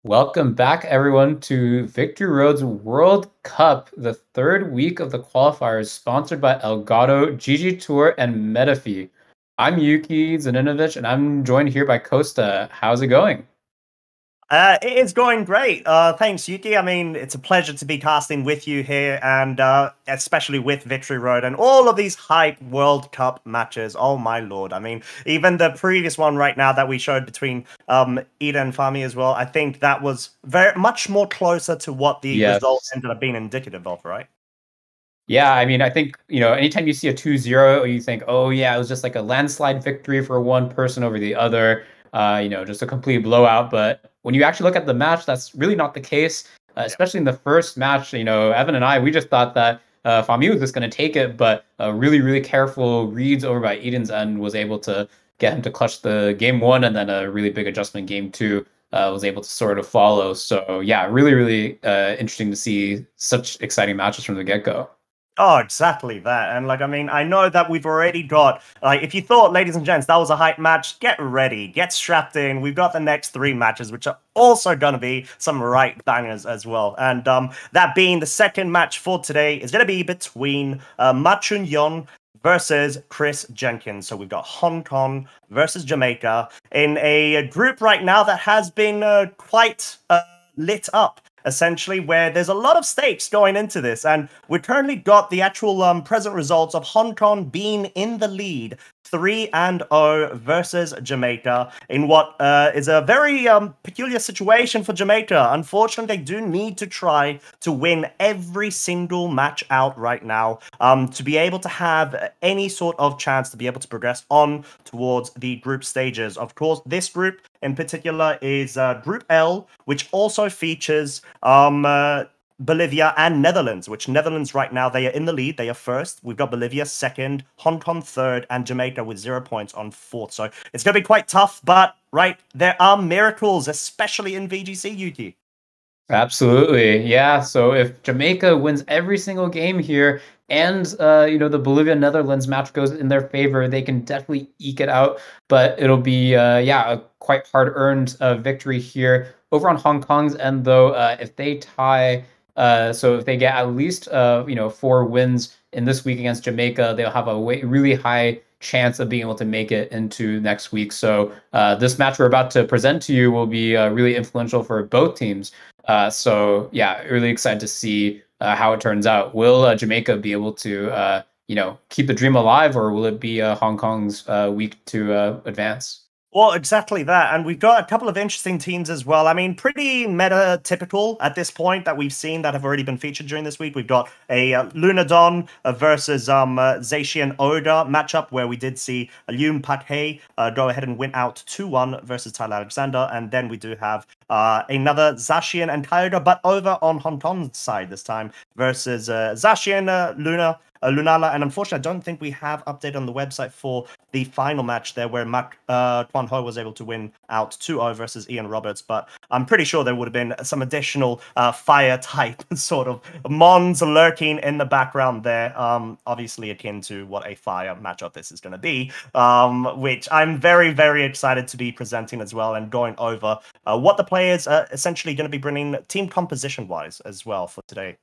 Welcome back, everyone, to Victory Road's World Cup, the third week of the qualifiers, sponsored by Elgato, Gigi Tour, and Metafi. I'm Yuki Zaninovich, and I'm joined here by Costa. How's it going? It is going great. Thanks, Yuki. I mean, it's a pleasure to be casting with you here, and especially with Victory Road and all of these hype World Cup matches. Oh my lord! I mean, even the previous one right now that we showed between Ida and Fami as well. I think that was very much more closer to what the result Yes. ended up being indicative of, right? Yeah, I mean, I think, anytime you see a 2-0, you think, oh, yeah, it was just like a landslide victory for one person over the other, just a complete blowout. But when you actually look at the match, that's really not the case, Yeah. especially in the first match. Evan and I, we just thought that Fami was just going to take it, but really, really careful reads over by Eden's end was able to get him to clutch the game one, and then a really big adjustment game two was able to sort of follow. So, yeah, really, really interesting to see such exciting matches from the get-go. Oh, exactly that. And I mean, I know that we've already got, if you thought, ladies and gents, that was a hype match, get ready, get strapped in. We've got the next three matches, which are also going to be some right bangers as well. And that being the second match for today is going to be between Ma Chun-yon versus Chris Jenkins. So we've got Hong Kong versus Jamaica in a group right now that has been quite lit up, essentially, where there's a lot of stakes going into this. And we currently got the actual present results of Hong Kong being in the lead 3-0 versus Jamaica in what is a very peculiar situation for Jamaica. Unfortunately, they do need to try to win every single match out right now to be able to have any sort of chance to be able to progress on towards the group stages. Of course, this group in particular is Group L, which also features Bolivia and Netherlands, which Netherlands right now, they are in the lead. They are first. We've got Bolivia second, Hong Kong third, and Jamaica with 0 points on fourth. So it's going to be quite tough, but right, there are miracles, especially in VGC, Yuki. Absolutely. Yeah. So if Jamaica wins every single game here and the Bolivia Netherlands match goes in their favor, they can definitely eke it out. But it'll be a quite hard earned victory here over on Hong Kong's end though. If they tie so if they get at least four wins in this week against Jamaica, they'll have a really high chance of being able to make it into next week. So this match we're about to present to you will be really influential for both teams. So yeah, really excited to see how it turns out. Will Jamaica be able to keep the dream alive, or will it be Hong Kong's week to advance? Well, exactly that. And we've got a couple of interesting teams as well. I mean, pretty meta typical at this point that we've seen that have already been featured during this week. We've got a Lunadon versus Zacian Oda matchup where we did see Lium Pakhe go ahead and win out 2-1 versus Tyler Alexander. And then we do have another Zacian and Kyoga, but over on Hong Kong's side this time versus Zacian Lunala, and unfortunately, I don't think we have update on the website for the final match there where Mak Kwan Ho was able to win out 2-0 versus Ian Roberts, but I'm pretty sure there would have been some additional fire type sort of mons lurking in the background there, obviously akin to what a fire matchup this is going to be, which I'm very, very excited to be presenting as well and going over what the players are essentially going to be bringing team composition-wise as well for today.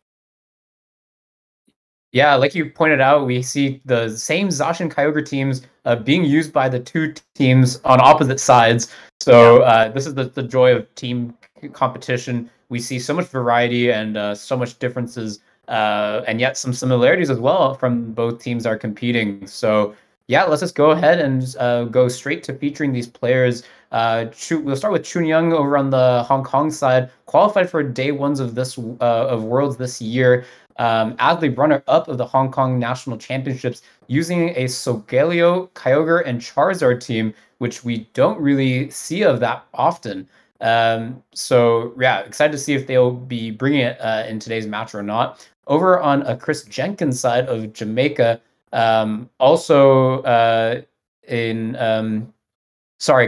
Yeah, like you pointed out, we see the same Zacian Kyogre teams being used by the two teams on opposite sides. So this is the joy of team competition. We see so much variety and so much differences, and yet some similarities as well from both teams are competing. So yeah, let's just go ahead and go straight to featuring these players. We'll start with Chun Young over on the Hong Kong side, qualified for day ones of this of Worlds this year as the runner-up of the Hong Kong National Championships, using a Solgaleo, Kyogre, and Charizard team, which we don't really see of that often. So yeah, excited to see if they'll be bringing it in today's match or not. Over on a Chris Jenkins side of Jamaica, also in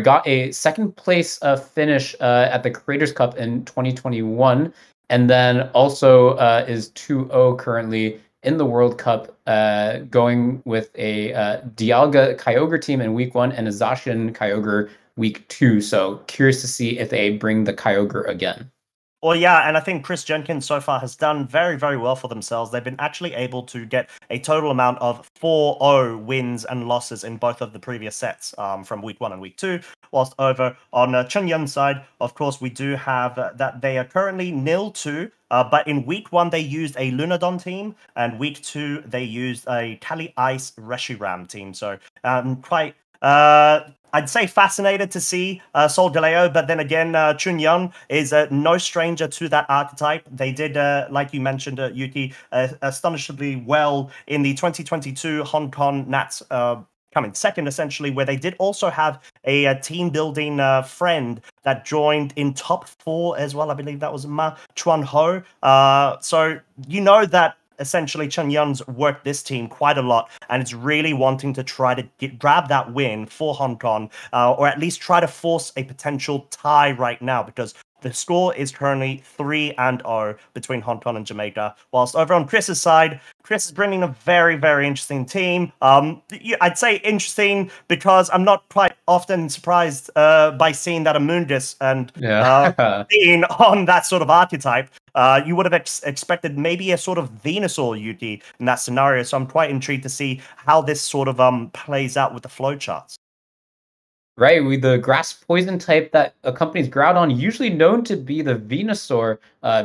got a second place finish at the Creators Cup in 2021, and then also is 2-0 currently in the World Cup, going with a Dialga Kyogre team in week one and a Zacian Kyogre week 2. So curious to see if they bring the Kyogre again. Well, yeah, and I think Chris Jenkins so far has done very, very well for themselves. They've been actually able to get a total amount of 4-0 wins and losses in both of the previous sets from week 1 and week 2. Whilst over on Chunyun's side, of course, we do have that they are currently 0-2. But in week 1, they used a Lunadon team, and week 2, they used a Tally Ice Reshiram team. So quite... I'd say fascinated to see Solgaleo, but then again, Chunyun is no stranger to that archetype. They did, like you mentioned, Yuki, astonishingly well in the 2022 Hong Kong Nats coming second, essentially, where they did also have a team building friend that joined in top 4 as well. I believe that was Ma Chuan Ho. So you know that essentially Chunyun's worked this team quite a lot, and it's really wanting to try to grab that win for Hong Kong, or at least try to force a potential tie right now, because the score is currently 3-0 between Hong Kong and Jamaica. Whilst over on Chris's side, Chris is bringing a very, very interesting team. I'd say interesting because I'm not quite often surprised by seeing that Amoonguss and being on that sort of archetype. You would have expected maybe a sort of Venusaur Yuki in that scenario. So I'm quite intrigued to see how this sort of plays out with the flowcharts. Right, with the grass poison type that accompanies Groudon, usually known to be the Venusaur,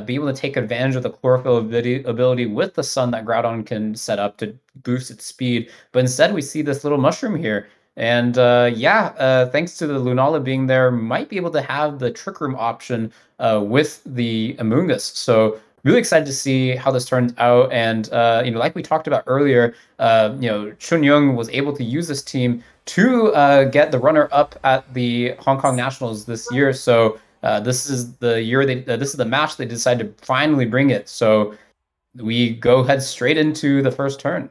be able to take advantage of the chlorophyll ability with the sun that Groudon can set up to boost its speed. But instead, we see this little mushroom here. And thanks to the Lunala being there, might be able to have the Trick Room option with the Amoonguss. So really excited to see how this turns out. And like we talked about earlier, Chunyun was able to use this team to get the runner-up at the Hong Kong Nationals this year. So this is the year this is the match they decided to finally bring it. So we go head straight into the first turn.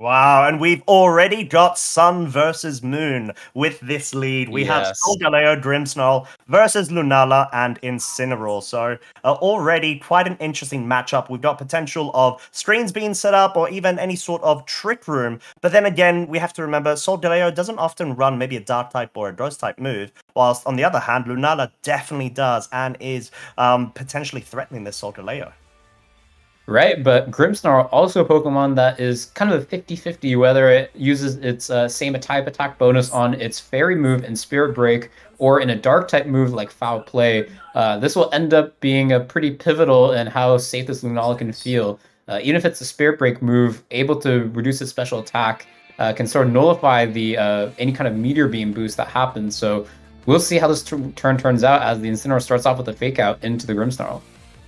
Wow, and we've already got Sun versus Moon with this lead. We have Solgaleo, Grimmsnarl versus Lunala and Incineroar. So already quite an interesting matchup. We've got potential of screens being set up or even any sort of trick room. But then again, we have to remember Solgaleo doesn't often run maybe a Dark type or a Ghost type move. Whilst on the other hand, Lunala definitely does and is potentially threatening this Solgaleo. Right, but Grimmsnarl also a Pokemon that is kind of a 50-50 whether it uses its same type attack bonus on its Fairy move and Spirit Break or in a Dark type move like Foul Play. This will end up being a pretty pivotal in how safe this Lunala can feel. Even if it's a Spirit Break move, able to reduce its special attack, can sort of nullify the any kind of Meteor Beam boost that happens. So we'll see how this turn turns out as the Incineroar starts off with a Fake Out into the Grimmsnarl.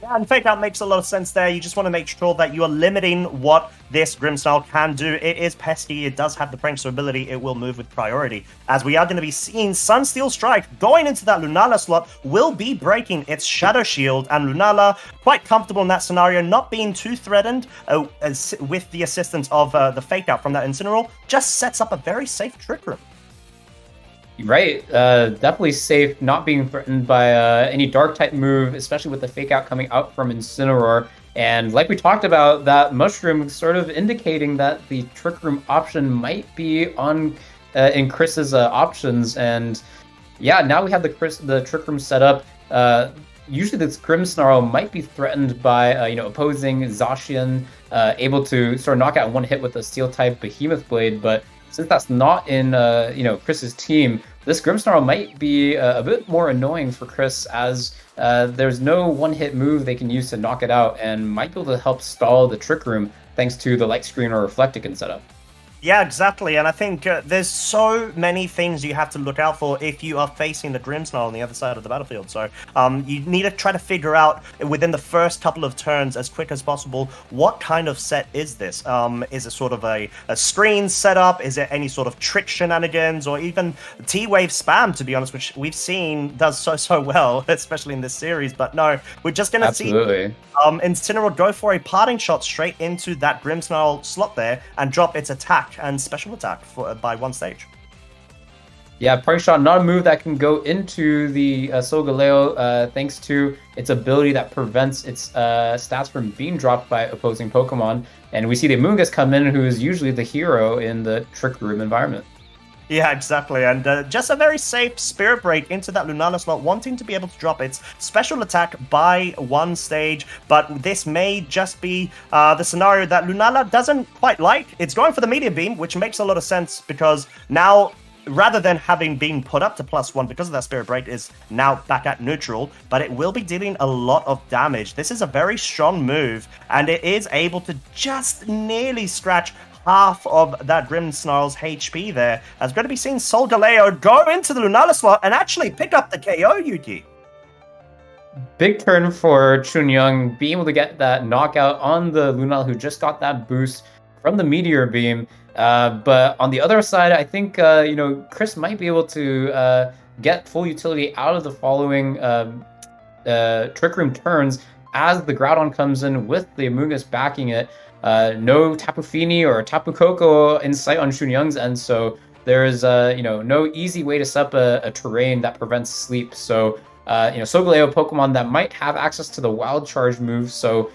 Yeah, and Fake Out makes a lot of sense there. You just want to make sure that you are limiting what this Grimmsnarl can do. It is pesky. It does have the Prankster ability. It will move with priority. As we are going to be seeing Sunsteel Strike going into that Lunala slot will be breaking its Shadow Shield. And Lunala, quite comfortable in that scenario, not being too threatened with the assistance of the Fake Out from that Incineroar, just sets up a very safe Trick Room. Right, definitely safe, not being threatened by any Dark type move, especially with the Fake Out coming out from Incineroar. And like we talked about, that Mushroom sort of indicating that the Trick Room option might be on in Chris's options. And yeah, now we have the Trick Room set up. Usually this Grimmsnarl might be threatened by opposing Zacian, able to sort of knock out one hit with a Steel type Behemoth Blade, but since that's not in Chris's team, this Grimmsnarl might be a bit more annoying for Chris, as there's no one-hit move they can use to knock it out, and might be able to help stall the Trick Room thanks to the Light Screen or Reflect it can set up. Yeah, exactly. And I think there's so many things you have to look out for if you are facing the Grimmsnarl on the other side of the battlefield. So you need to try to figure out within the first couple of turns as quick as possible, what kind of set is this? Is it sort of a screen setup? Is it any sort of trick shenanigans or even T-Wave spam, to be honest, which we've seen does so well, especially in this series. But no, we're just going to see Incineroar go for a parting shot straight into that Grimmsnarl slot there and drop its attack and special attack by one stage. Yeah, Parting Shot, not a move that can go into the Solgaleo thanks to its ability that prevents its stats from being dropped by opposing Pokemon. And we see the Amoonguss come in, who is usually the hero in the Trick Room environment. Yeah, exactly. And just a very safe Spirit Break into that Lunala slot, wanting to be able to drop its special attack by one stage. But this may just be the scenario that Lunala doesn't quite like. It's going for the Meteor Beam, which makes a lot of sense because now, rather than having been put up to +1 because of that Spirit Break, is now back at neutral, but it will be dealing a lot of damage. This is a very strong move, and it is able to just nearly scratch half of that Grimmsnarl's HP there. As going to be seeing Solgaleo go into the Lunala slot and actually pick up the KO, Yuki. Big turn for Chunyoung, being able to get that knockout on the Lunala, who just got that boost from the Meteor Beam. But on the other side, I think Chris might be able to get full utility out of the following Trick Room turns as the Groudon comes in with the Amoonguss backing it. No Tapu Fini or Tapu Koko in sight on Chunyoung's end, so there's no easy way to set up a terrain that prevents sleep. So Solgaleo Pokemon that might have access to the Wild Charge move, so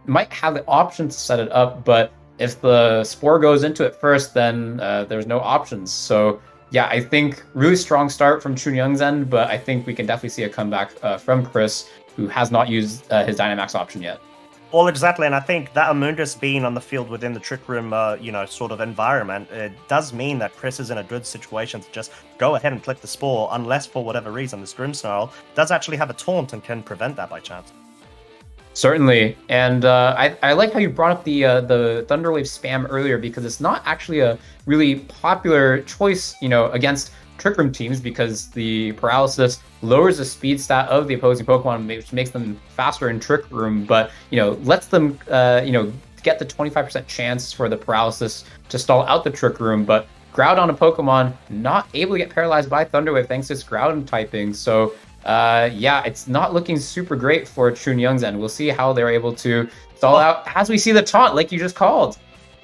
might have the option to set it up, but if the Spore goes into it first, then there's no options. So yeah, I think really strong start from Chunyoung's end, but I think we can definitely see a comeback from Chris, who has not used his Dynamax option yet. Well, exactly, and I think that Amoonguss being on the field within the Trick Room, sort of environment, it does mean that Chris is in a good situation to just go ahead and click the Spore, unless for whatever reason this Grimmsnarl does actually have a Taunt and can prevent that by chance. Certainly, and I like how you brought up the Thunderwave spam earlier, because it's not actually a really popular choice, against Trick Room teams, because the Paralysis lowers the speed stat of the opposing Pokemon, which makes them faster in Trick Room, but lets them get the 25% chance for the Paralysis to stall out the Trick Room. But Groudon, a Pokemon not able to get paralyzed by Thunderwave thanks to its Groudon typing, so it's not looking super great for Chunyoung's end. We'll see how they're able to stall out as we see the taunt, like you just called.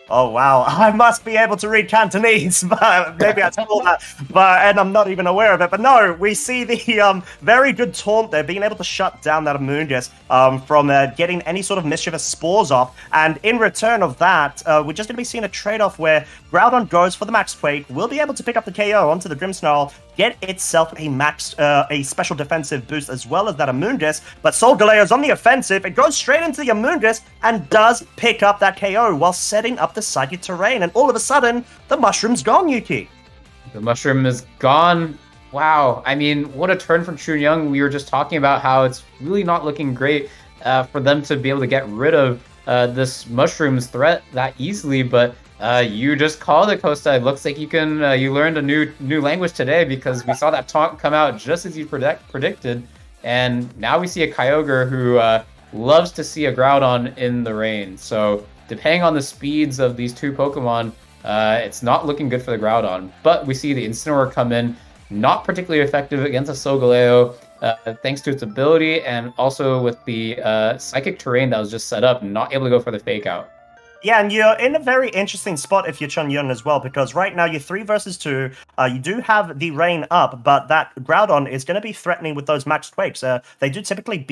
Oh, wow. I must be able to read Cantonese, but maybe I told that, and I'm not even aware of it. But no, we see the very good taunt there, being able to shut down that Amoonguss from getting any sort of mischievous spores off. And in return of that, we're just going to be seeing a trade-off where Groudon goes for the Max Quake, will be able to pick up the KO onto the Grimmsnarl, get itself a special defensive boost as well as that Amoonguss, but Solgaleo's on the offensive. It goes straight into the Amoonguss and does pick up that KO while setting up the Psychic Terrain, and all of a sudden, the Mushroom's gone, Yuki. The Mushroom is gone. Wow. I mean, what a turn from Chunyoung. We were just talking about how it's really not looking great for them to be able to get rid of this Mushroom's threat that easily, but you just called it, Costa. It looks like you learned a new language today, because we saw that taunt come out just as you predicted, and now we see a Kyogre who loves to see a Groudon in the rain. So depending on the speeds of these two Pokemon, it's not looking good for the Groudon. But we see the Incineroar come in, not particularly effective against a Solgaleo, thanks to its ability, and also with the Psychic Terrain that was just set up, not able to go for the Fake Out. Yeah, and you're in a very interesting spot if you're Chunyoung as well, because right now you're 3 versus 2. You do have the rain up, but that Groudon is going to be threatening with those Max Quakes. They do typically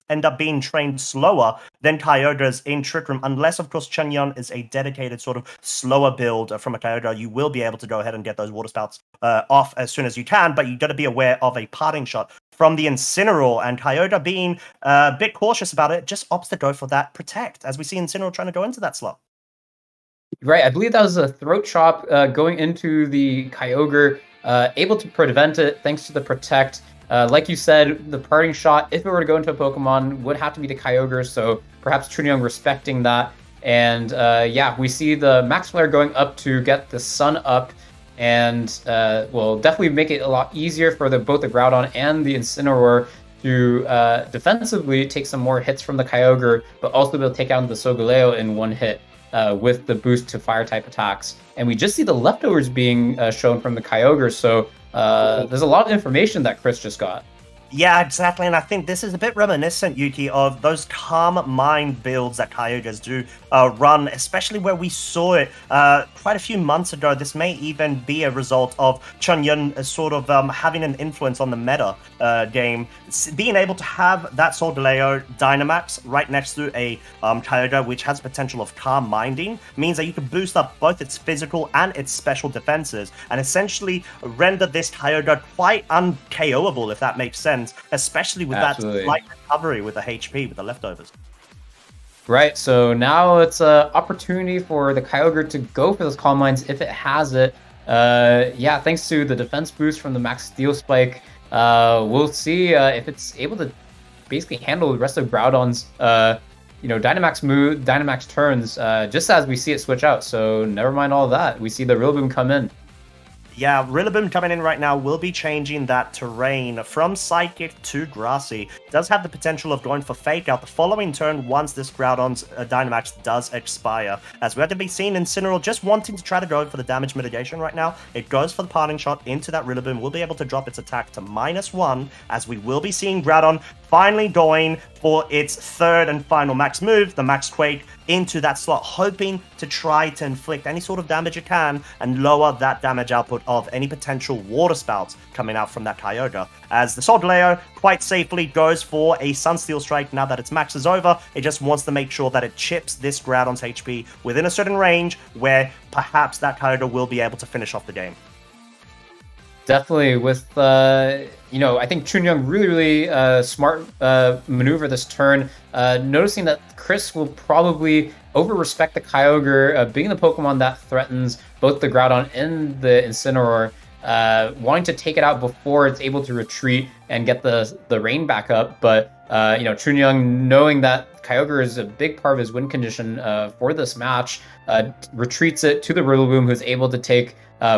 end up being trained slower than Kyogres in Trick Room, unless, of course, Chunyoung is a dedicated sort of slower build from a Kyogre. You will be able to go ahead and get those Water Spouts off as soon as you can, but you've got to be aware of a parting shot from the Incineroar, and Kyogre, being a bit cautious about it, just opts to go for that Protect, as we see Incineroar trying to go into that slot. Right, I believe that was a Throat Chop going into the Kyogre, able to prevent it thanks to the Protect. Like you said, the parting shot, if it were to go into a Pokemon, would have to be the Kyogre, so perhaps Chunyoung respecting that. And we see the Max Flare going up to get the Sun up, and will definitely make it a lot easier for both the Groudon and the Incineroar to defensively take some more hits from the Kyogre, but also be able to take out the Solgaleo in one hit with the boost to Fire-type attacks. And we just see the leftovers being shown from the Kyogre, so there's a lot of information that Chris just got. Yeah, exactly. And I think this is a bit reminiscent, Yuki, of those Calm Mind builds that Kyogres do run, especially where we saw it quite a few months ago. This may even be a result of Chunyun sort of having an influence on the meta game. Being able to have that Solgaleo Dynamax right next to a Kyogre, which has potential of Calm Minding, means that you can boost up both its physical and its special defenses, and essentially render this Kyogre quite un-KOable, if that makes sense. Especially with that slight recovery with the HP, with the leftovers. Right, so now it's an opportunity for the Kyogre to go for those Calm Minds if it has it. Yeah, thanks to the defense boost from the Max Steel Spike, we'll see if it's able to basically handle the rest of Groudon's Dynamax turns, just as we see it switch out. So never mind all that. We see the Rillaboom come in. Yeah, Rillaboom coming in right now will be changing that terrain from Psychic to Grassy. Does have the potential of going for Fake Out the following turn once this Groudon's Dynamax does expire. As we have to be seen Incineroar just wanting to try to go for the damage mitigation right now. It goes for the parting shot into that Rillaboom. Will be able to drop its attack to -1, as we will be seeing Groudon finally going for its third and final max move, the Max Quake, into that slot, hoping to try to inflict any sort of damage it can and lower that damage output of any potential water spouts coming out from that Kyogre. As the Solgaleo quite safely goes for a Sunsteel Strike now that its max is over. It just wants to make sure that it chips this Groudon's HP within a certain range where perhaps that Kyogre will be able to finish off the game. Definitely, with I think Chunyun really smart maneuver this turn, noticing that Chris will probably over-respect the Kyogre, being the Pokemon that threatens both the Groudon and the Incineroar, wanting to take it out before it's able to retreat and get the rain back up. But Chunyun, knowing that Kyogre is a big part of his win condition for this match, retreats it to the Rillaboom, who's able to take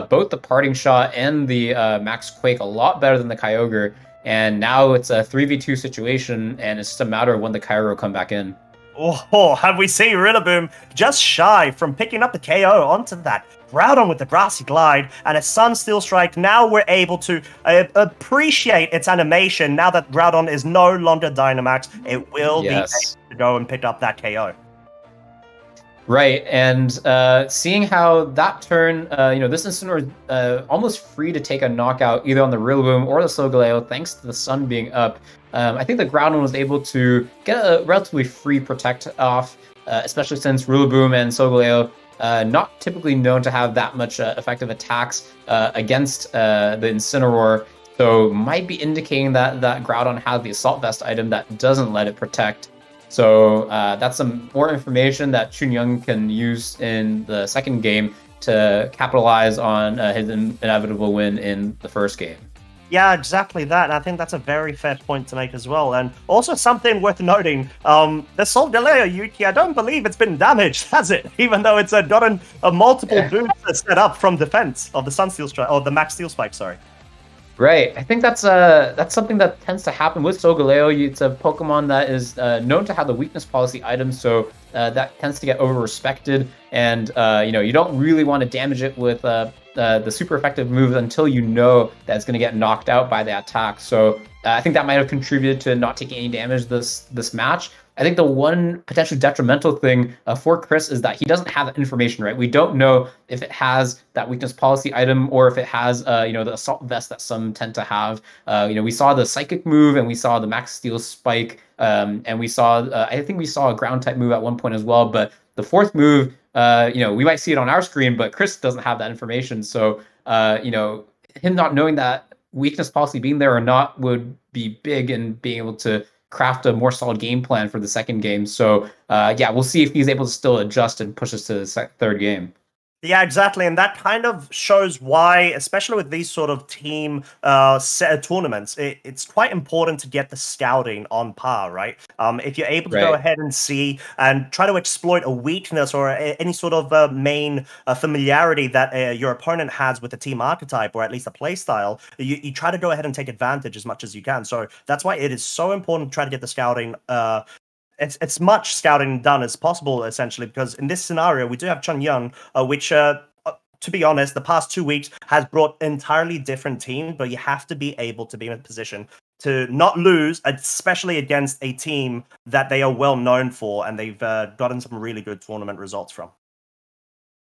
both the parting shot and the Max Quake a lot better than the Kyogre. And now it's a 3v2 situation, and it's just a matter of when the Kyogre will come back in. Oh, have we seen Rillaboom just shy from picking up the KO onto that Groudon with the Grassy Glide and a Sunsteel Strike. Now we're able to appreciate its animation now that Groudon is no longer Dynamax. It will be able to go and pick up that KO. Right, and seeing how that turn, this Incineroar is almost free to take a knockout either on the Rillaboom or the Solgaleo, thanks to the sun being up. I think the Groudon was able to get a relatively free protect off, especially since Rillaboom and Solgaleo not typically known to have that much effective attacks against the Incineroar. So might be indicating that Groudon has the Assault Vest item that doesn't let it protect. So that's some more information that Chunyun can use in the second game to capitalize on his inevitable win in the first game. Yeah, exactly that. And I think that's a very fair point to make as well. And also something worth noting, the Solgaleo, Yuki, I don't believe it's been damaged, has it? Even though it's gotten multiple boosts set up from defense of the Sunsteel Strike, or the Max Steel Spike, sorry. Right, I think that's something that tends to happen with Solgaleo. It's a Pokemon that is known to have the weakness policy items, so that tends to get over-respected, and you don't really want to damage it with the super effective move until you know that it's going to get knocked out by the attack. So I think that might have contributed to not taking any damage this match. I think the one potentially detrimental thing for Chris is that he doesn't have that information, right? We don't know if it has that weakness policy item or if it has, the Assault Vest that some tend to have. We saw the Psychic move and we saw the Max Steel Spike, and we saw, I think we saw a Ground type move at one point as well. But the fourth move, we might see it on our screen, but Chris doesn't have that information. So, him not knowing that weakness policy being there or not would be big in being able to craft a more solid game plan for the second game. So we'll see if he's able to still adjust and push us to the third game. Yeah, exactly. And that kind of shows why, especially with these sort of team tournaments, it's quite important to get the scouting on par, right? If you're able to go ahead and see and try to exploit a weakness or any sort of main familiarity that your opponent has with the team archetype or at least a play style, you try to go ahead and take advantage as much as you can. So that's why it is so important to try to get the scouting it's much scouting done as possible, essentially, because in this scenario, we do have Chunyun, which, to be honest, the past 2 weeks has brought entirely different teams, but you have to be able to be in a position to not lose, especially against a team that they are well known for and they've gotten some really good tournament results from.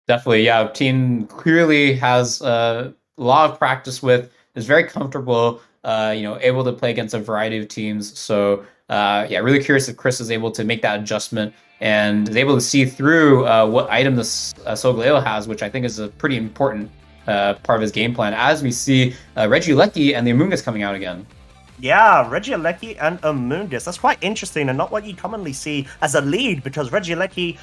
Definitely, yeah. Team clearly has a lot of practice with, is very comfortable, able to play against a variety of teams. So, yeah, really curious if Chris is able to make that adjustment and is able to see through what item this Solgaleo has, which I think is a pretty important part of his game plan, as we see Regieleki and the Amoonguss coming out again. Yeah, Regieleki and Amoonguss. That's quite interesting and not what you commonly see as a lead, because Regieleki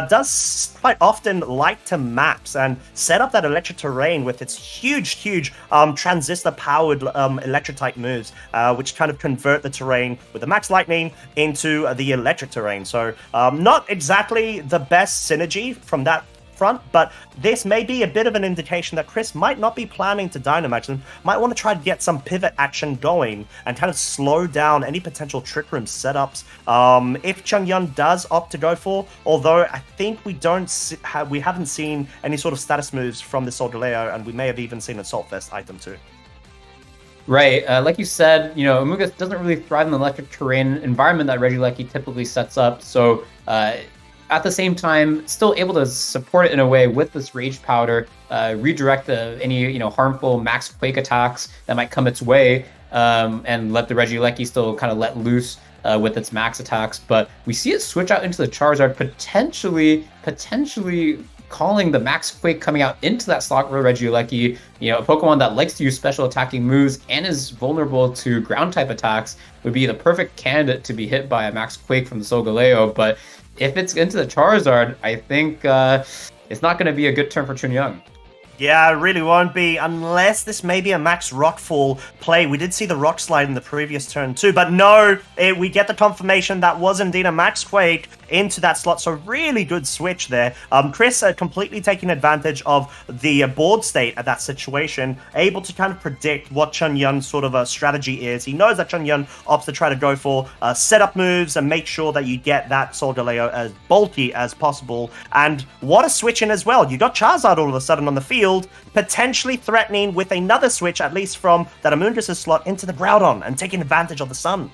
does quite often like to max and set up that electric terrain with its huge transistor-powered electric-type moves, which kind of convert the terrain with the max lightning into the electric terrain. So not exactly the best synergy from that front, but this may be a bit of an indication that Chris might not be planning to Dynamax and might want to try to get some pivot action going and kind of slow down any potential Trick Room setups. If Chunhyun does opt to go for, although I think we haven't seen any sort of status moves from the Solgaleo, and we may have even seen a Salt Vest item too. Right, like you said, Amoonguss doesn't really thrive in the electric terrain environment that Regieleki typically sets up, so at the same time, still able to support it in a way with this Rage Powder, redirect any harmful Max Quake attacks that might come its way, and let the Regieleki still kind of let loose with its max attacks. But we see it switch out into the Charizard, potentially calling the Max Quake coming out into that slot for Regieleki, a Pokemon that likes to use special attacking moves and is vulnerable to ground type attacks, would be the perfect candidate to be hit by a Max Quake from the Solgaleo. But if it's into the Charizard, I think it's not going to be a good turn for Chunhyun. Yeah, it really won't be, unless this may be a Max Rockfall play. We did see the Rock Slide in the previous turn too, but no, we get the confirmation that was indeed a Max Quake into that slot, so really good switch there. Chris completely taking advantage of the board state at that situation, able to kind of predict what Chunhyun's sort of a strategy is. He knows that Chunhyun opts to try to go for setup moves and make sure that you get that Solgaleo as bulky as possible. And what a switch in as well. You got Charizard all of a sudden on the field, potentially threatening with another switch, at least from that Amoonguss slot, into the Groudon and taking advantage of the sun.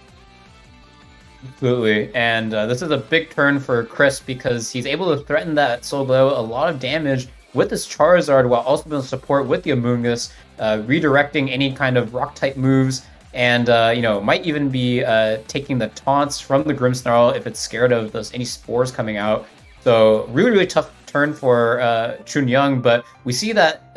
Absolutely, and this is a big turn for Chris because he's able to threaten that Solgaleo a lot of damage with this Charizard while also being able to support with the Amoonguss, redirecting any kind of rock-type moves, and might even be taking the taunts from the Grimmsnarl if it's scared of any spores coming out. So really tough turn for Chunhyun, but we see that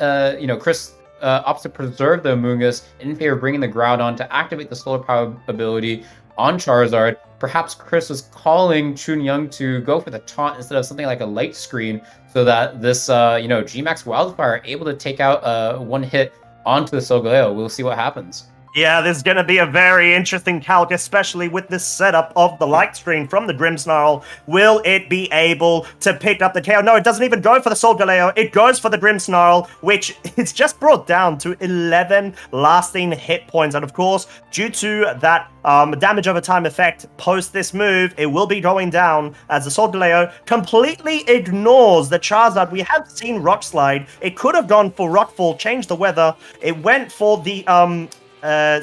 Chris opts to preserve the Amoonguss in favor of bringing the Groudon to activate the Solar Power ability on Charizard. Perhaps Chris was calling Chunhyun to go for the taunt instead of something like a light screen, so that this G-Max Wildfire able to take out one hit onto the Solgaleo. We'll see what happens. Yeah, this is going to be a very interesting calc, especially with this setup of the light screen from the Grimmsnarl. Will it be able to pick up the KO? No, it doesn't even go for the Solgaleo. It goes for the Grimmsnarl, which is just brought down to 11 lasting hit points. And of course, due to that damage over time effect post this move, it will be going down as the Solgaleo completely ignores the Charizard. We have seen Rock Slide. It could have gone for Rockfall, change the weather. It went for the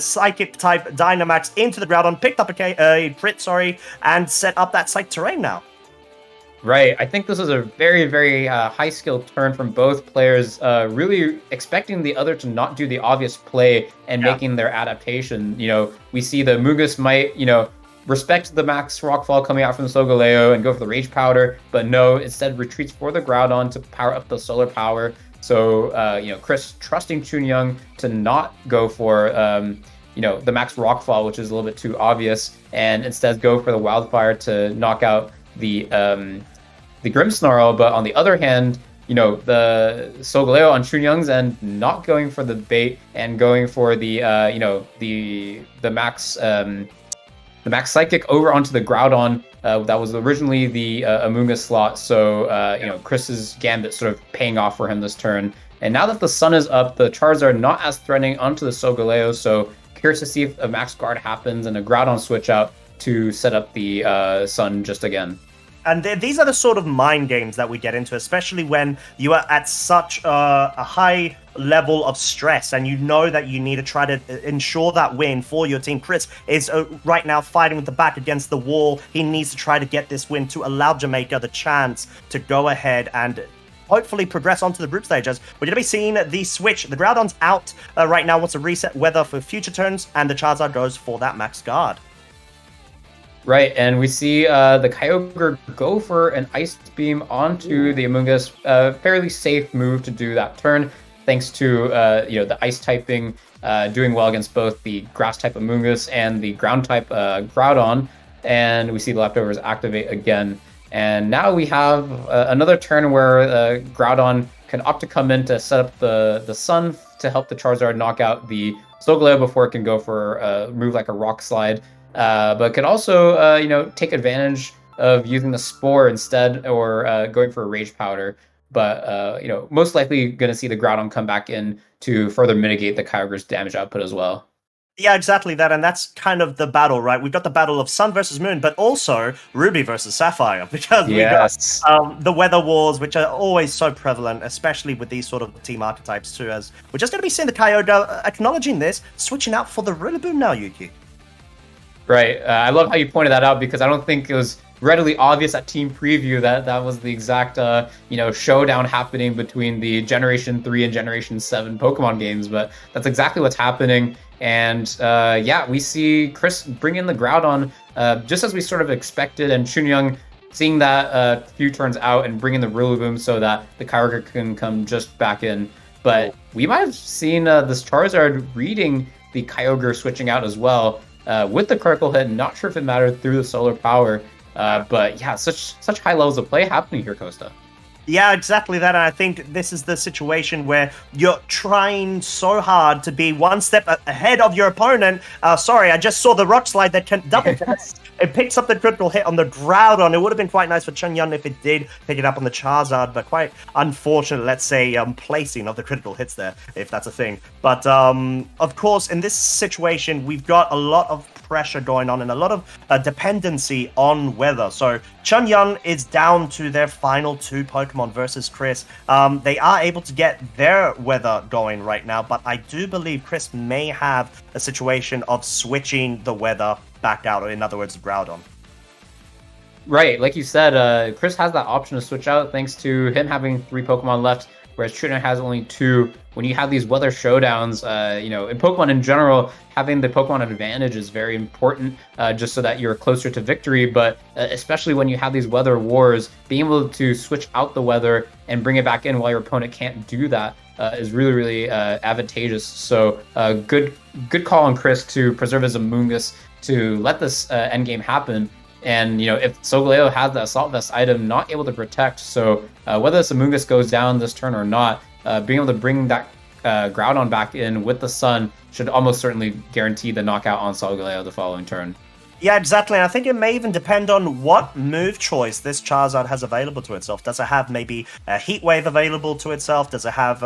Psychic type Dynamax into the Groudon, picked up a crit, and set up that Psych terrain now. Right. I think this is a very high skill turn from both players, really expecting the other to not do the obvious play and making their adaptation. We see the Amoonguss might, respect the Max Rockfall coming out from the Solgaleo and go for the Rage Powder, but no, instead retreats for the Groudon to power up the Solar Power. So, Chris trusting Chunhyun to not go for, the Max Rockfall, which is a little bit too obvious, and instead go for the Wildfire to knock out the Grimmsnarl. But on the other hand, the Solgaleo on Chunhyun's end not going for the bait and going for the Max Psychic over onto the Groudon. That was originally the Amoonguss slot, so Chris's Gambit sort of paying off for him this turn. And now that the sun is up, the Charizard not as threatening onto the Solgaleo, so curious to see if a Max Guard happens and a Groudon switch out to set up the sun just again. And these are the sort of mind games that we get into, especially when you are at such a high level of stress and you know that you need to try to ensure that win for your team. Chris is right now fighting with the back against the wall. He needs to try to get this win to allow Jamaica the chance to go ahead and hopefully progress onto the group stages. We're going to be seeing the switch. The Groudon's out right now, wants to reset weather for future turns, and the Charizard goes for that max guard. Right, and we see the Kyogre go for an Ice Beam onto the Amoonguss. Fairly safe move to do that turn, thanks to the Ice typing doing well against both the Grass type Amoonguss and the Ground type Groudon. And we see the leftovers activate again. And now we have another turn where Groudon can opt to come in to set up the Sun to help the Charizard knock out the Solgaleo before it can go for a move like a Rock Slide. But could also, take advantage of using the Spore instead, or going for a Rage Powder. But, most likely going to see the Groudon come back in to further mitigate the Kyogre's damage output as well. Yeah, exactly that, and that's kind of the battle, right? We've got the battle of Sun versus Moon, but also Ruby versus Sapphire, because we've got the weather wars, which are always so prevalent, especially with these sort of team archetypes too, as we're just going to be seeing the Kyogre acknowledging this, switching out for the Rillaboom now, Yuki. Right. I love how you pointed that out, because I don't think it was readily obvious at Team Preview that that was the exact, showdown happening between the Generation 3 and Generation 7 Pokemon games. But that's exactly what's happening. And we see Chris bring in the Groudon just as we sort of expected, and Chunyang seeing that few turns out and bring in the Rillaboom so that the Kyogre can come just back in. But we might have seen this Charizard reading the Kyogre switching out as well. With the critical hit, not sure if it mattered through the solar power, but yeah, such high levels of play happening here, Costa. Yeah, exactly that. And I think this is the situation where you're trying so hard to be one step ahead of your opponent. Sorry, I just saw the Rock Slide that can double. It picks up the critical hit on the Groudon. It would have been quite nice for Chunyang if it did pick it up on the Charizard, but quite unfortunate, let's say, placing of the critical hits there, if that's a thing. But of course, in this situation, we've got a lot of pressure going on and a lot of dependency on weather. So Chunyang is down to their final two Pokemon versus Chris. They are able to get their weather going right now, but I do believe Chris may have a situation of switching the weather back out, or in other words, Groudon. Right, like you said, Chris has that option to switch out thanks to him having 3 Pokemon left, whereas Chunyang has only 2. When you have these weather showdowns, in Pokemon in general, having the Pokemon advantage is very important, just so that you're closer to victory. But especially when you have these weather wars, being able to switch out the weather and bring it back in while your opponent can't do that is really, really advantageous. So good call on Chris to preserve his Amoonguss to let this endgame happen. And, if Solgaleo has the Assault Vest item, not able to protect, so whether this Amoonguss goes down this turn or not, being able to bring that Groudon back in with the Sun should almost certainly guarantee the knockout on Solgaleo the following turn. Yeah, exactly. And I think it may even depend on what move choice this Charizard has available to itself. Does it have maybe a Heat Wave available to itself? Does it have,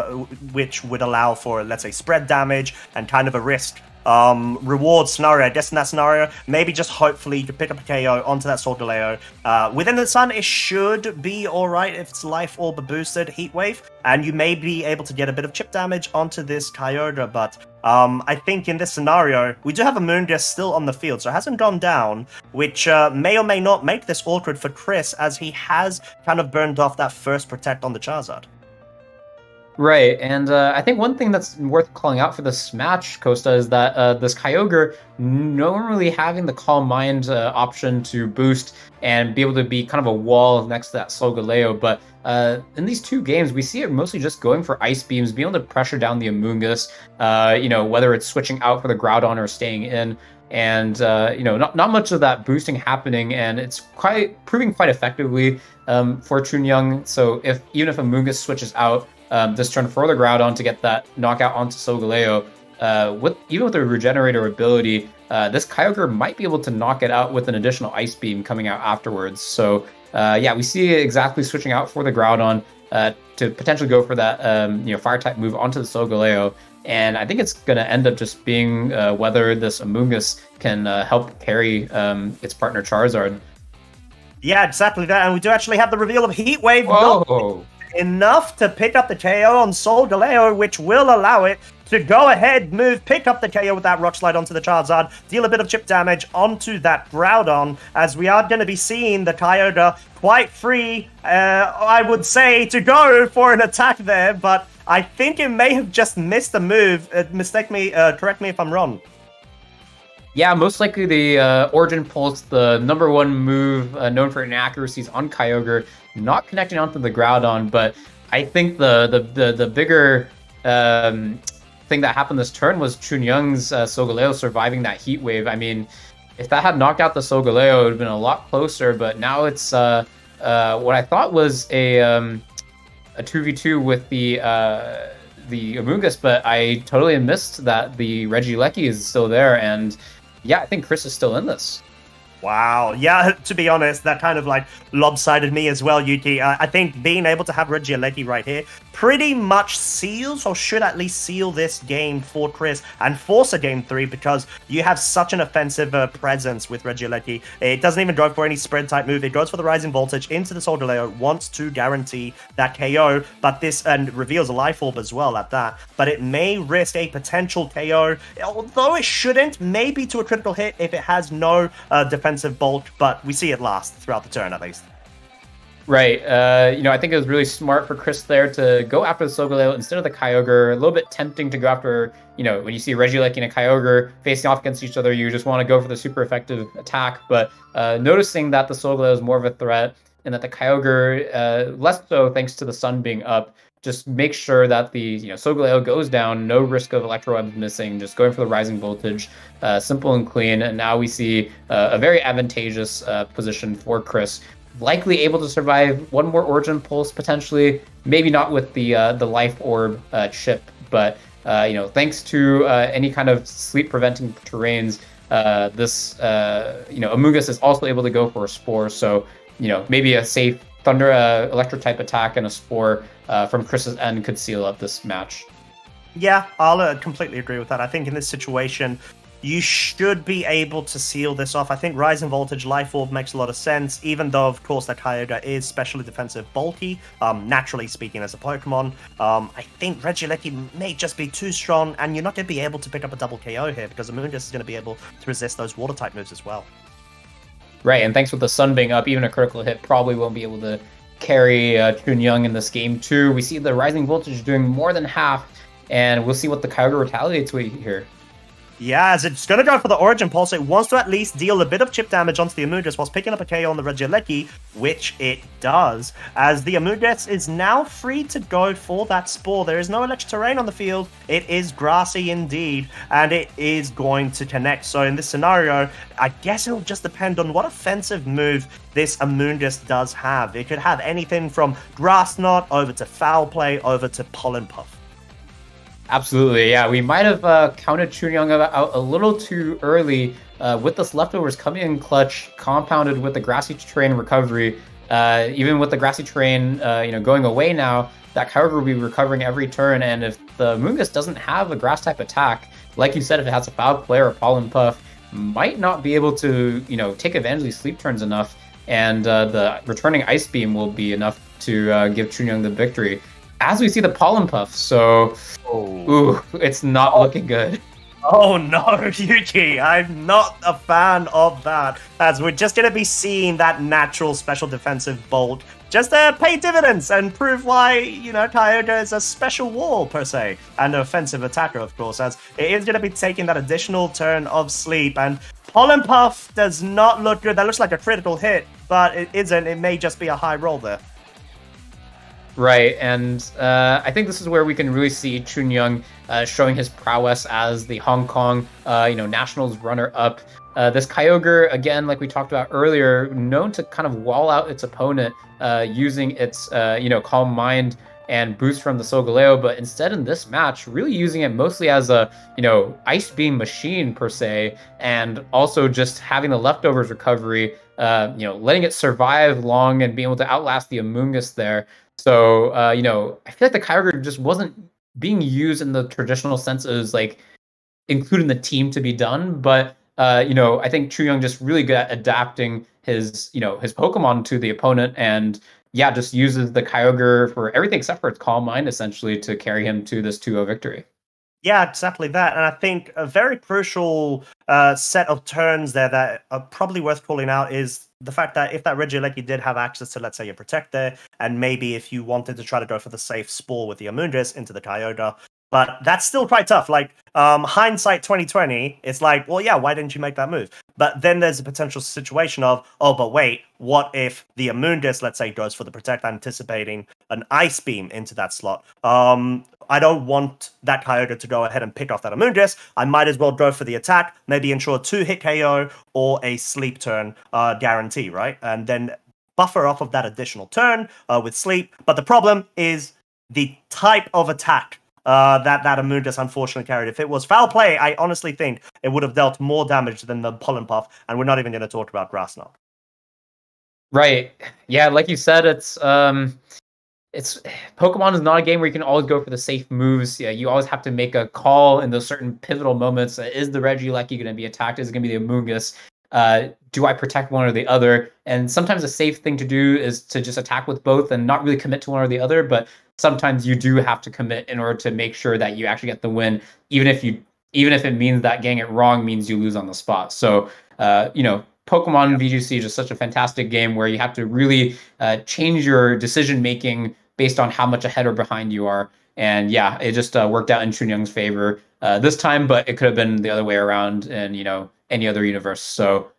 which would allow for, let's say, spread damage and kind of a risk reward scenario? I guess in that scenario, maybe just hopefully you could pick up a KO onto that Solgaleo. Within the Sun, it should be alright if it's Life Orb boosted Heat Wave, and you may be able to get a bit of chip damage onto this Kyogre, but I think in this scenario, we do have a Amoonguss still on the field, so it hasn't gone down, which may or may not make this awkward for Chris, as he has kind of burned off that first Protect on the Charizard. Right, and I think one thing that's worth calling out for this match, Costa, is that this Kyogre normally having the Calm Mind option to boost and be able to be kind of a wall next to that Solgaleo, but in these 2 games, we see it mostly just going for Ice Beams, being able to pressure down the Amoonguss, whether it's switching out for the Groudon or staying in, and not much of that boosting happening, and it's proving quite effectively for Chunyang. So even if Amoonguss switches out this turn for the Groudon to get that knockout onto Solgaleo, even with the Regenerator ability, this Kyogre might be able to knock it out with an additional Ice Beam coming out afterwards. So we see it exactly switching out for the Groudon to potentially go for that Fire-type move onto the Solgaleo. And I think it's going to end up just being whether this Amoonguss can help carry its partner Charizard. Yeah, exactly that. And we do actually have the reveal of Heatwave. Whoa! Enough to pick up the KO on Solgaleo, which will allow it to go ahead, pick up the KO with that Rock Slide onto the Charizard, deal a bit of chip damage onto that Groudon, as we are going to be seeing the Kyogre quite free, I would say, to go for an attack there, but I think it may have just missed the move. Correct me if I'm wrong. Yeah, most likely the Origin Pulse, the #1 move known for inaccuracies on Kyogre, not connecting onto the Groudon, but I think the bigger thing that happened this turn was Chunyang's Solgaleo surviving that Heat Wave. I mean, if that had knocked out the Solgaleo, it would have been a lot closer, but now it's what I thought was a 2v2 with the Amoonguss, but I totally missed that the Regieleki is still there, and yeah, I think Chris is still in this. Wow. Yeah, to be honest, that kind of like lopsided me as well, Yuki. I think being able to have Regieleki right here pretty much seals, or should at least seal this game for Chris and force a game 3, because you have such an offensive presence with Regieleki. It doesn't even go for any spread type move. It goes for the Rising Voltage into the Solgaleo, wants to guarantee that KO, but this, and reveals a Life Orb as well at that, but it may risk a potential KO, although it shouldn't, maybe to a critical hit if it has no defensive bulk, but we see it last throughout the turn at least. Right. I think it was really smart for Chris there to go after the Solgaleo instead of the Kyogre. A little bit tempting to go after, when you see Regieleki and a Kyogre facing off against each other, you just want to go for the super effective attack. But noticing that the Solgaleo is more of a threat and that the Kyogre, less so thanks to the sun being up, just make sure that the Solgaleo goes down, no risk of Electro Webs missing, just going for the Rising Voltage, simple and clean. And now we see a very advantageous position for Chris. Likely able to survive one more Origin Pulse potentially, maybe not with the Life Orb chip, but thanks to any kind of sleep preventing terrains, this Amoonguss is also able to go for a Spore. So maybe a safe Thunder Electro type attack and a Spore from Chris's end could seal up this match. Yeah, I'll completely agree with that. I think in this situation, you should be able to seal this off. I think Rising Voltage, Life Orb makes a lot of sense, even though, of course, that Kyogre is specially defensive bulky, naturally speaking as a Pokemon. I think Regieleki may just be too strong, and you're not going to be able to pick up a double KO here, because Amoonguss is going to be able to resist those Water-type moves as well. Right, and thanks with the sun being up, even a critical hit probably won't be able to carry Chunyang in this game too. We see the Rising Voltage doing more than half, and we'll see what the Kyogre retaliates with here. Yeah, as it's going to go for the Origin Pulse, it wants to at least deal a bit of chip damage onto the Amoonguss whilst picking up a KO on the Regieleki, which it does, as the Amoonguss is now free to go for that Spore. There is no electric terrain on the field. It is grassy indeed, and it is going to connect. So in this scenario, I guess it'll just depend on what offensive move this Amoonguss does have. It could have anything from Grass Knot over to Foul Play over to Pollen Puff. Absolutely, yeah. We might have counted Chunyang out a little too early with this leftovers coming in clutch, compounded with the Grassy Terrain recovery. Even with the Grassy Terrain, going away now, that Kyogre will be recovering every turn. And if the Amoonguss doesn't have a Grass type attack, like you said, if it has a Foul Play or a Pollen Puff, might not be able to, take advantage of these sleep turns enough. And the returning Ice Beam will be enough to give Chunyang the victory. As we see the Pollen Puff, so ooh, it's not looking good. Oh no, Yuki, I'm not a fan of that, as we're just going to be seeing that natural special defensive bolt just pay dividends and prove why, Kyogre is a special wall, per se, and an offensive attacker, of course, as it is going to be taking that additional turn of sleep, and Pollen Puff does not look good. That looks like a critical hit, but it isn't. It may just be a high roll there. Right, and I think this is where we can really see Chunyang showing his prowess as the Hong Kong, Nationals runner-up. This Kyogre, again, like we talked about earlier, known to kind of wall out its opponent using its, Calm Mind and boost from the Solgaleo, but instead in this match, really using it mostly as a, Ice Beam machine, per se, and also just having the leftovers recovery, letting it survive long and being able to outlast the Amoonguss there. So, I feel like the Kyogre just wasn't being used in the traditional sense as, like, including the team to be done. But, I think Chunyang just really good at adapting his his Pokemon to the opponent, and yeah, just uses the Kyogre for everything except for its Calm Mind essentially to carry him to this 2-0 victory. Yeah, exactly that. And I think a very crucial set of turns there that are probably worth calling out is the fact that if that Regieleki did have access to, let's say, a Protector, and maybe if you wanted to try to go for the safe Spore with the Amoonguss into the Kyogre, but that's still quite tough. Like, hindsight 2020, it's like, well, yeah, why didn't you make that move? But then there's a potential situation of, oh, but wait, what if the Amoonguss, let's say, goes for the Protect, anticipating an Ice Beam into that slot? I don't want that Kyogre to go ahead and pick off that Amoonguss. I might as well go for the attack, maybe ensure a 2-hit KO or a sleep turn guarantee, right? And then buffer off of that additional turn with sleep. But the problem is the type of attack that Amoonguss unfortunately carried. If it was foul play, I honestly think it would have dealt more damage than the Pollen Puff, and we're not even going to talk about Grass Knot. Right. Yeah, like you said, it's Pokemon is not a game where you can always go for the safe moves. Yeah, you always have to make a call in those certain pivotal moments. Is the Regieleki going to be attacked? Is it going to be the Amoonguss? Do I protect one or the other? And sometimes a safe thing to do is to just attack with both and not really commit to one or the other. But sometimes you do have to commit in order to make sure that you actually get the win, even if it means that getting it wrong means you lose on the spot. So Pokemon VGC is just such a fantastic game where you have to really change your decision making based on how much ahead or behind you are. And yeah, it just worked out in Chunyoung's favor this time, but it could have been the other way around in any other universe. So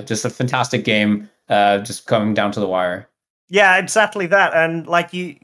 just a fantastic game, just coming down to the wire. Yeah, exactly that. And like you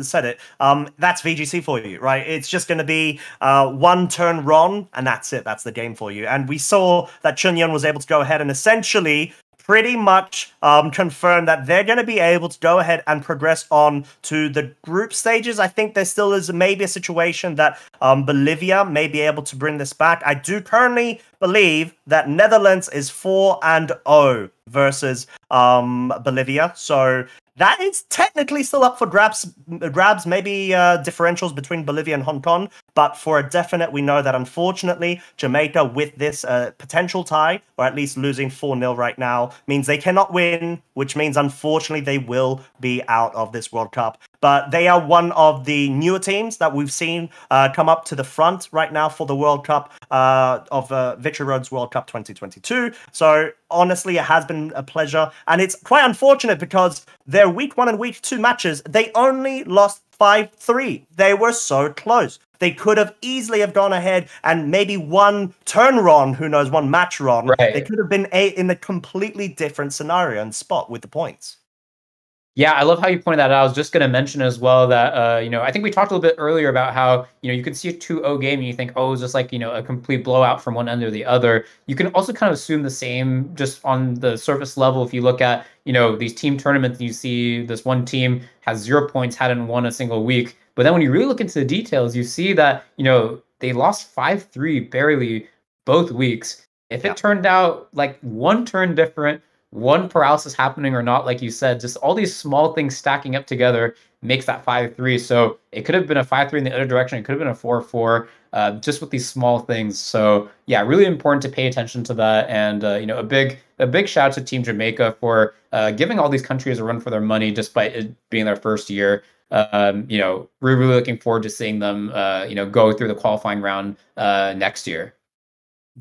said it, that's VGC for you, right? It's just going to be one turn wrong, and that's it. That's the game for you. And we saw that Chunyoung was able to go ahead and essentially pretty much confirm that they're going to be able to go ahead and progress on to the group stages. I think there still is maybe a situation that Bolivia may be able to bring this back. I do currently believe that Netherlands is 4-0 versus Bolivia. So that is technically still up for grabs, maybe differentials between Bolivia and Hong Kong. But for a definite, we know that unfortunately, Jamaica with this potential tie, or at least losing 4-0 right now, means they cannot win, which means unfortunately they will be out of this World Cup. But they are one of the newer teams that we've seen come up to the front right now for the World Cup of Victory Road's World Cup 2022. So honestly, it has been a pleasure. And it's quite unfortunate because their week 1 and week 2 matches, they only lost 5-3. They were so close. They could have easily have gone ahead and maybe one turn wrong, who knows, one match wrong. Right. They could have been in a completely different scenario and spot with the points. Yeah, I love how you pointed that out. I was just going to mention as well that, I think we talked a little bit earlier about how, you can see a 2-0 game and you think, oh, it's just like, a complete blowout from one end or the other. You can also kind of assume the same just on the surface level. If you look at, these team tournaments, you see this one team has 0 points, hadn't won a single week. But then when you really look into the details, you see that, they lost 5-3 barely both weeks. If it turned out like one turn different, one paralysis happening or not, like you said, just all these small things stacking up together makes that 5-3. So it could have been a 5-3 in the other direction. It could have been a 4-4, just with these small things. So yeah, really important to pay attention to that. And a big shout out to Team Jamaica for giving all these countries a run for their money, despite it being their first year. We're really looking forward to seeing them, go through the qualifying round next year.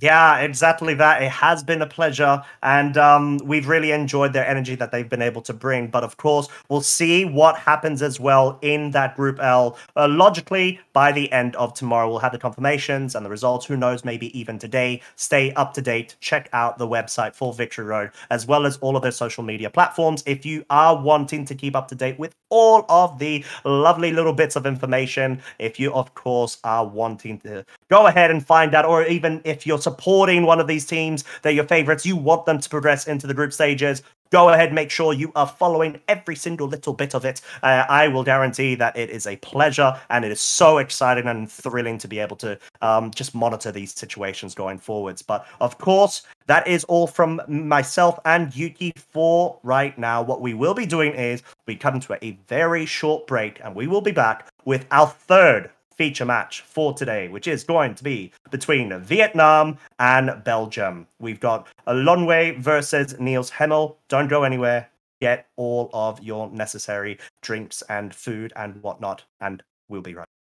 Yeah, exactly that. It has been a pleasure, and we've really enjoyed their energy that they've been able to bring. But of course, we'll see what happens as well in that Group L. Logically, by the end of tomorrow, we'll have the confirmations and the results. Who knows, maybe even today. Stay up to date. Check out the website for Victory Road, as well as all of their social media platforms. If you are wanting to keep up to date with all of the lovely little bits of information, if you, of course, are wanting to go ahead and find out, or even if you're supporting one of these teams, they're your favorites, you want them to progress into the group stages, go ahead, make sure you are following every single little bit of it. I will guarantee that it is a pleasure, and it is so exciting and thrilling to be able to just monitor these situations going forwards. But of course, that is all from myself and Yuki for right now. What we will be doing is we come to a very short break, and we will be back with our third feature match for today, which is going to be between Vietnam and Belgium. We've got Lonway versus Niels Hemmel. Don't go anywhere. Get all of your necessary drinks and food and whatnot, and we'll be right